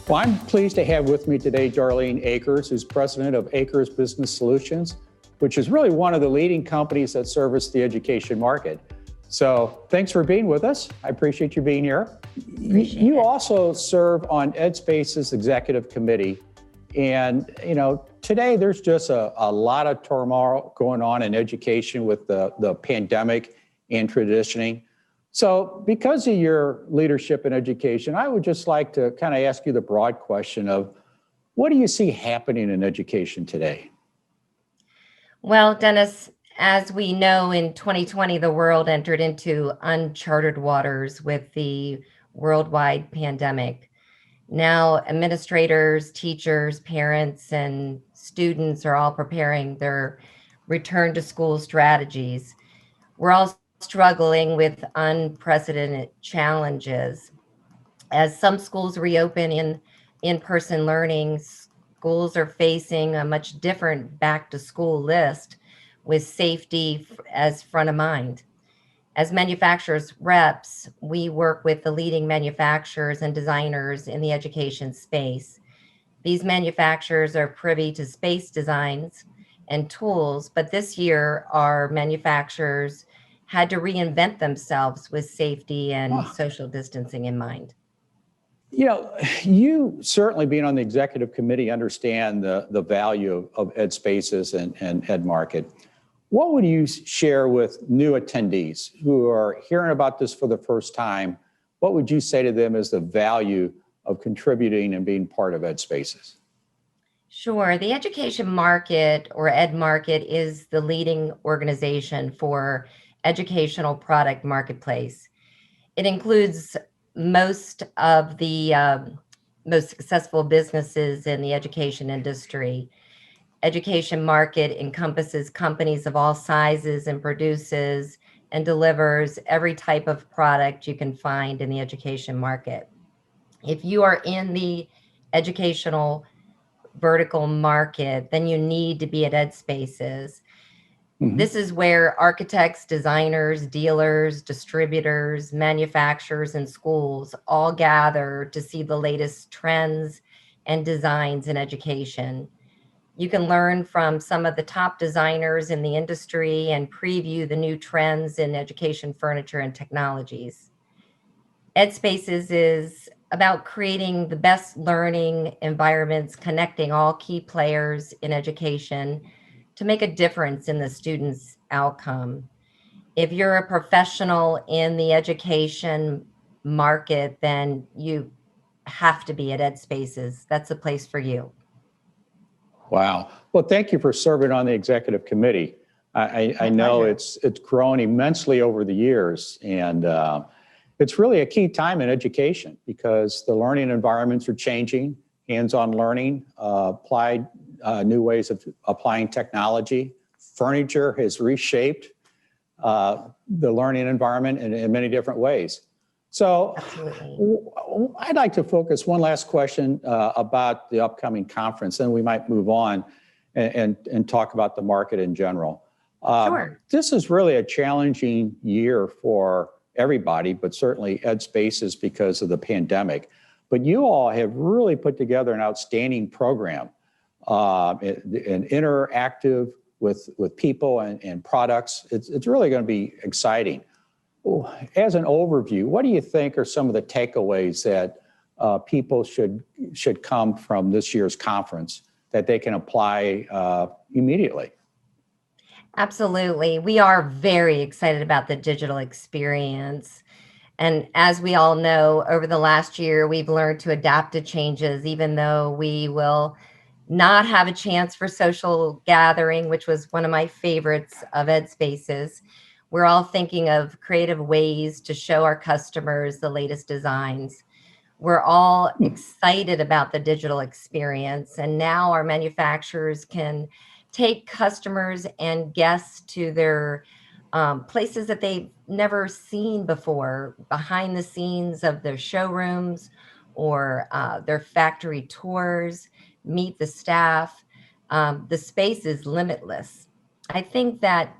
Well, I'm pleased to have with me today Darlene Akers, who's president of Akers Business Solutions, which is really one of the leading companies that service the education market. So thanks for being with us. I appreciate you being here. You also serve on EdSpace's executive committee. And, today there's just a lot of turmoil going on in education with the pandemic and transitioning. So because of your leadership in education, I would just like to kind of ask you the broad question of what do you see happening in education today? Well, Dennis, as we know, in 2020, the world entered into uncharted waters with the worldwide pandemic. Now, administrators, teachers, parents, and students are all preparing their return to school strategies. We're all struggling with unprecedented challenges. As some schools reopen in-person learning, schools are facing a much different back to school list with safety as front of mind. As manufacturers reps, we work with the leading manufacturers and designers in the education space. These manufacturers are privy to space designs and tools, but this year our manufacturers had to reinvent themselves with safety and social distancing in mind. You certainly being on the executive committee understand the value of EdSpaces and EdMarket. What would you share with new attendees who are hearing about this for the first time? What would you say to them as the value of contributing and being part of EdSpaces? Sure. The education market, or EdMarket, is the leading organization for educational product marketplace. It includes most of the most successful businesses in the education industry. Education market encompasses companies of all sizes and produces and delivers every type of product you can find in the education market. If you are in the educational vertical market, then you need to be at EdSpaces. This is where architects, designers, dealers, distributors, manufacturers, and schools all gather to see the latest trends and designs in education. You can learn from some of the top designers in the industry and preview the new trends in education furniture and technologies. EdSpaces is about creating the best learning environments, connecting all key players in education to make a difference in the student's outcome. If you're a professional in the education market, then you have to be at EdSpaces. That's the place for you. Wow. Well, thank you for serving on the executive committee. I know it's grown immensely over the years, and it's really a key time in education because the learning environments are changing, hands-on learning, applied new ways of applying technology. Furniture has reshaped the learning environment in many different ways. So I'd like to focus one last question about the upcoming conference, then we might move on and talk about the market in general. Sure. This is really a challenging year for everybody, but certainly EdSpaces because of the pandemic. But you all have really put together an outstanding program, and interactive with people and products. It's really going to be exciting. As an overview, what do you think are some of the takeaways that people should come from this year's conference that they can apply immediately? Absolutely. We are very excited about the digital experience. And as we all know, over the last year, we've learned to adapt to changes, even though we will not have a chance for social gathering, which was one of my favorites of EdSpaces. We're all thinking of creative ways to show our customers the latest designs. We're all excited about the digital experience, and now our manufacturers can take customers and guests to their places that they've never seen before, behind the scenes of their showrooms or their factory tours, meet the staff. The space is limitless. I think that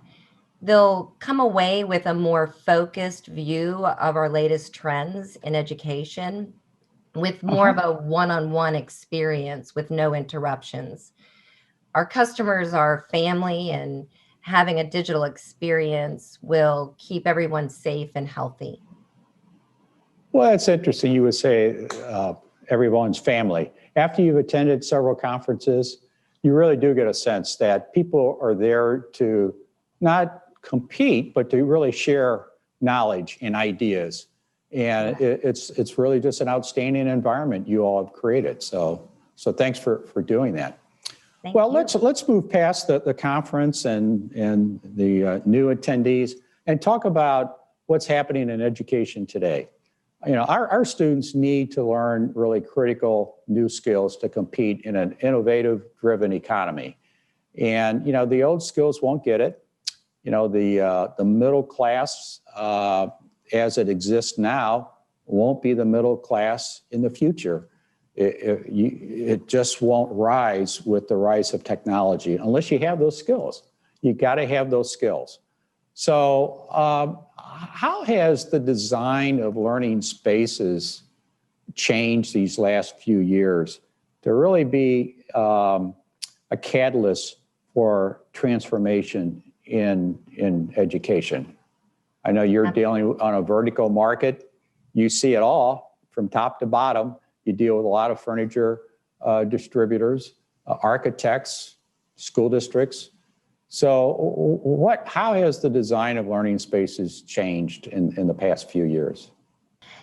they'll come away with a more focused view of our latest trends in education, with more of Uh-huh. a one-on-one experience with no interruptions. Our customers are family, and having a digital experience will keep everyone safe and healthy. Well, it's interesting. You would say everyone's family. After you've attended several conferences, you really do get a sense that people are there to not compete, but to really share knowledge and ideas. And it's really just an outstanding environment you all have created. So thanks for doing that. Thank Well, you. let's move past the conference and the new attendees and talk about what's happening in education today. You know, our students need to learn really critical new skills to compete in an innovative, driven economy. And, you know, the old skills won't get it. You know, the middle class as it exists now won't be the middle class in the future. It just won't rise with the rise of technology unless you have those skills. You got to have those skills. So how has the design of learning spaces changed these last few years to really be a catalyst for transformation in education? I know you're dealing on a vertical market. You see it all from top to bottom. You deal with a lot of furniture distributors, architects, school districts. So how has the design of learning spaces changed in the past few years?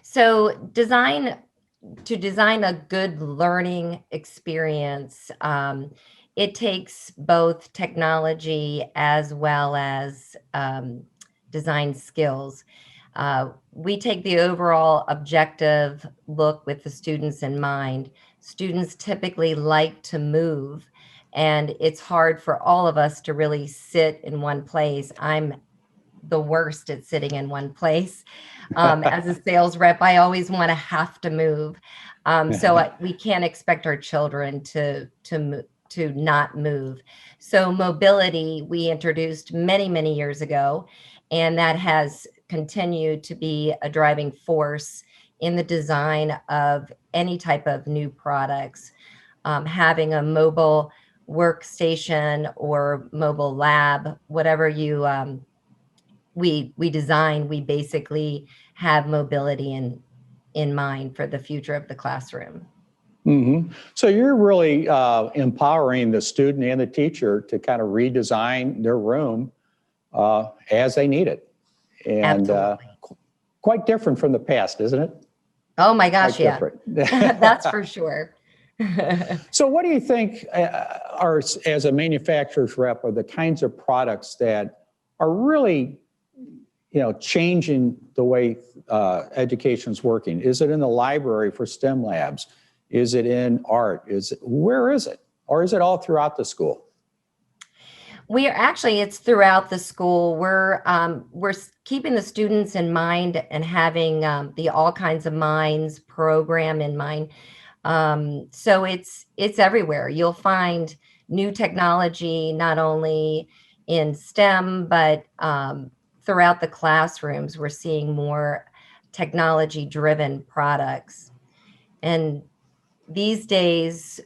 So to design a good learning experience, it takes both technology as well as design skills. We take the overall objective look with the students in mind. Students typically like to move, and it's hard for all of us to really sit in one place. I'm the worst at sitting in one place. As a sales rep, I always want to have to move. We can't expect our children to not move. So mobility, we introduced many, many years ago, and that has continued to be a driving force in the design of any type of new products. Having a mobile workstation or mobile lab, whatever we design, we basically have mobility in mind for the future of the classroom. Mm-hmm. So you're really empowering the student and the teacher to kind of redesign their room as they need it. And quite different from the past, isn't it? Oh my gosh, quite yeah. different. That's for sure. So what do you think are, as a manufacturer's rep, are the kinds of products that are really, you know, changing the way education's working? Is it in the library for STEM labs? Is it in art? Where is it? Or is it all throughout the school? It's throughout the school. We're keeping the students in mind and having the All Kinds of Minds program in mind. So it's everywhere. You'll find new technology, not only in STEM, but throughout the classrooms. We're seeing more technology-driven products. And these days,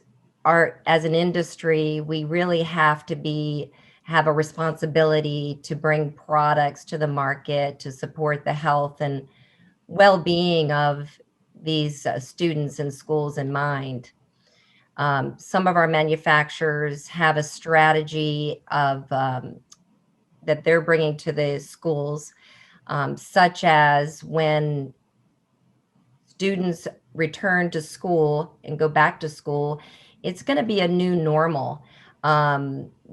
as an industry, we really have to have a responsibility to bring products to the market to support the health and well-being of these students and schools in mind. Some of our manufacturers have a strategy of that they're bringing to the schools, such as when students return to school and go back to school, it's going to be a new normal.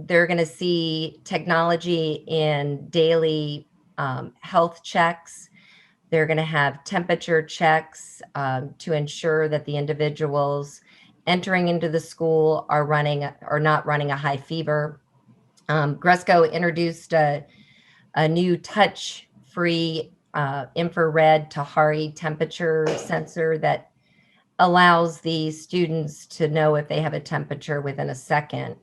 They're going to see technology in daily health checks. They're going to have temperature checks to ensure that the individuals entering into the school are not running a high fever. Gresco introduced a new touch-free infrared Tahari temperature sensor that allows the students to know if they have a temperature within a second.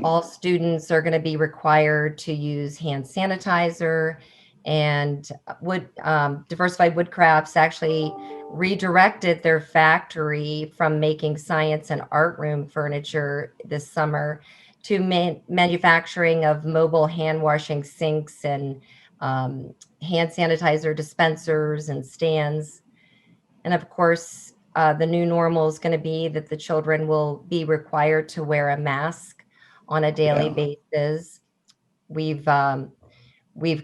All students are going to be required to use hand sanitizer, and Diversified Woodcrafts actually redirected their factory from making science and art room furniture this summer to manufacturing of mobile hand washing sinks and hand sanitizer dispensers and stands. And of course, the new normal is going to be that the children will be required to wear a mask on a daily basis. We've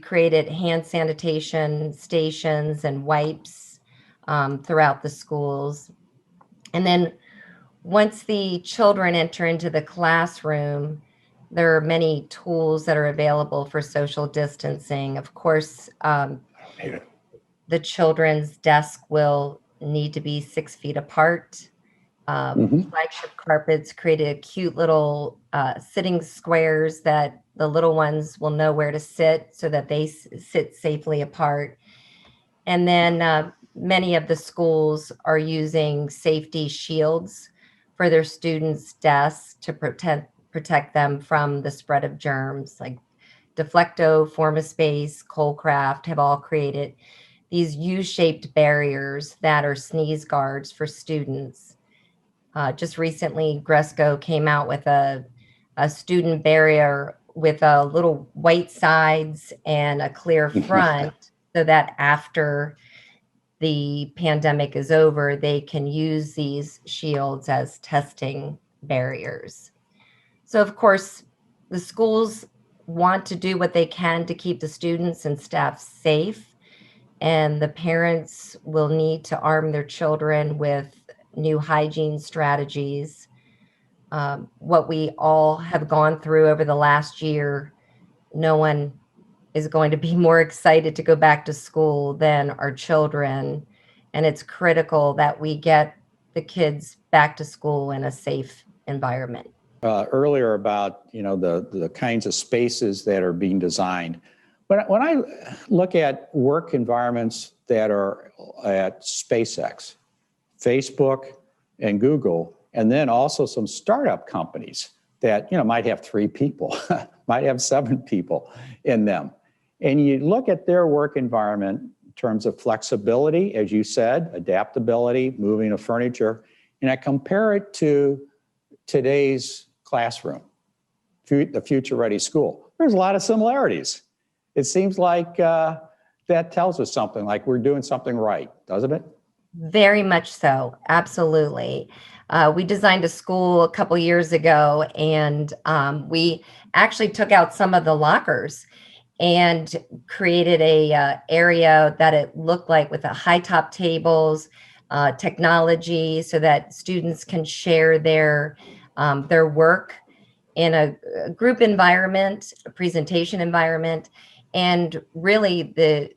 created hand sanitation stations and wipes throughout the schools. And then once the children enter into the classroom, there are many tools that are available for social distancing. Of course, the children's desk will need to be 6 feet apart. Flagship Carpets created cute little sitting squares that the little ones will know where to sit so that they sit safely apart. And then many of the schools are using safety shields for their students' desks to protect them from the spread of germs. Like Deflecto, Formaspace, Colecraft have all created these U-shaped barriers that are sneeze guards for students. Just recently, Gresco came out with a student barrier with a little white sides and a clear front so that after the pandemic is over, they can use these shields as testing barriers. So of course, the schools want to do what they can to keep the students and staff safe, and the parents will need to arm their children with new hygiene strategies. What we all have gone through over the last year, no one is going to be more excited to go back to school than our children. And it's critical that we get the kids back to school in a safe environment. Earlier about, the kinds of spaces that are being designed. But when I look at work environments that are at SpaceX, Facebook, and Google, and then also some startup companies that, might have 3 people, might have 7 people in them. And you look at their work environment in terms of flexibility, as you said, adaptability, moving of furniture, and I compare it to today's classroom, the future-ready school. There's a lot of similarities. It seems like that tells us something, like we're doing something right, doesn't it? Very much so. Absolutely. We designed a school a couple years ago, and we actually took out some of the lockers and created a area that it looked like with a high top tables, technology, so that students can share their work in a group environment, a presentation environment. And really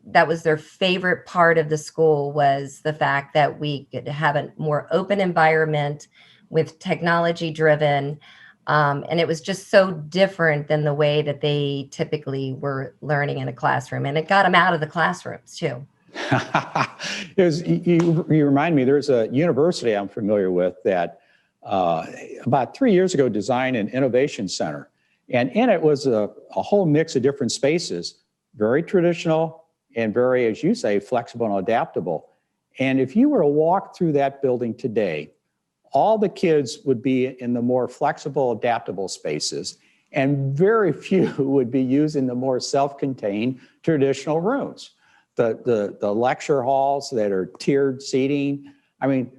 that was their favorite part of the school, was the fact that we could have a more open environment with technology driven. And it was just so different than the way that they typically were learning in a classroom. And it got them out of the classrooms too. You remind me, there's a university I'm familiar with that about 3 years ago designed an innovation center. And in it was a whole mix of different spaces, very traditional and very, as you say, flexible and adaptable. And if you were to walk through that building today, all the kids would be in the more flexible, adaptable spaces, and very few would be using the more self-contained traditional rooms. The lecture halls that are tiered seating, I mean,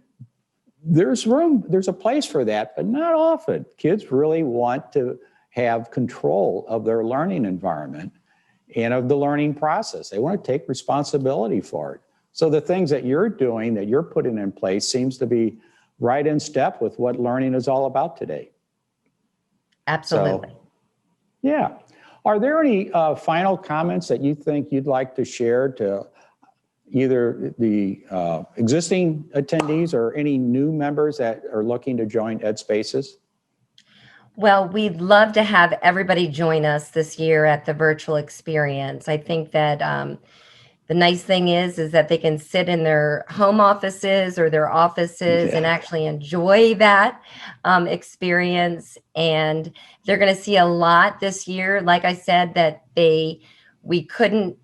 there's room, there's a place for that, but not often. Kids really want to have control of their learning environment and of the learning process. They want to take responsibility for it. So the things that you're doing, that you're putting in place, seems to be right in step with what learning is all about today. Absolutely. So, yeah. Are there any final comments that you think you'd like to share to either the existing attendees or any new members that are looking to join EdSpaces? Well, we'd love to have everybody join us this year at the virtual experience. I think that The nice thing is that they can sit in their home offices or their offices and Yeah. actually enjoy that experience. And they're going to see a lot this year. Like I said, that we couldn't,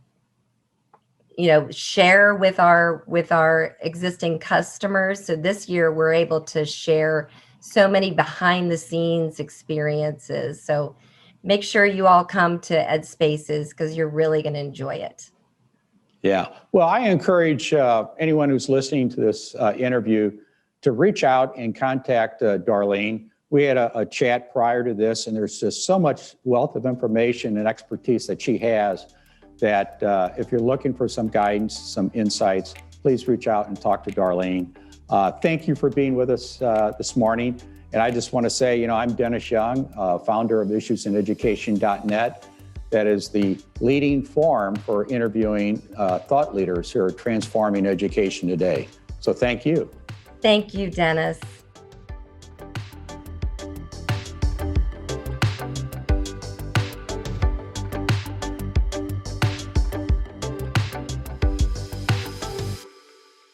share with our existing customers. So this year we're able to share so many behind the scenes experiences. So make sure you all come to Ed Spaces because you're really going to enjoy it. Yeah. Well, I encourage anyone who's listening to this interview to reach out and contact Darlene. We had a chat prior to this, and there's just so much wealth of information and expertise that she has that if you're looking for some guidance, some insights, please reach out and talk to Darlene. Thank you for being with us this morning. And I just want to say, I'm Dennis Young, founder of issuesineducation.net. That is the leading forum for interviewing thought leaders who are transforming education today. So thank you. Thank you, Dennis.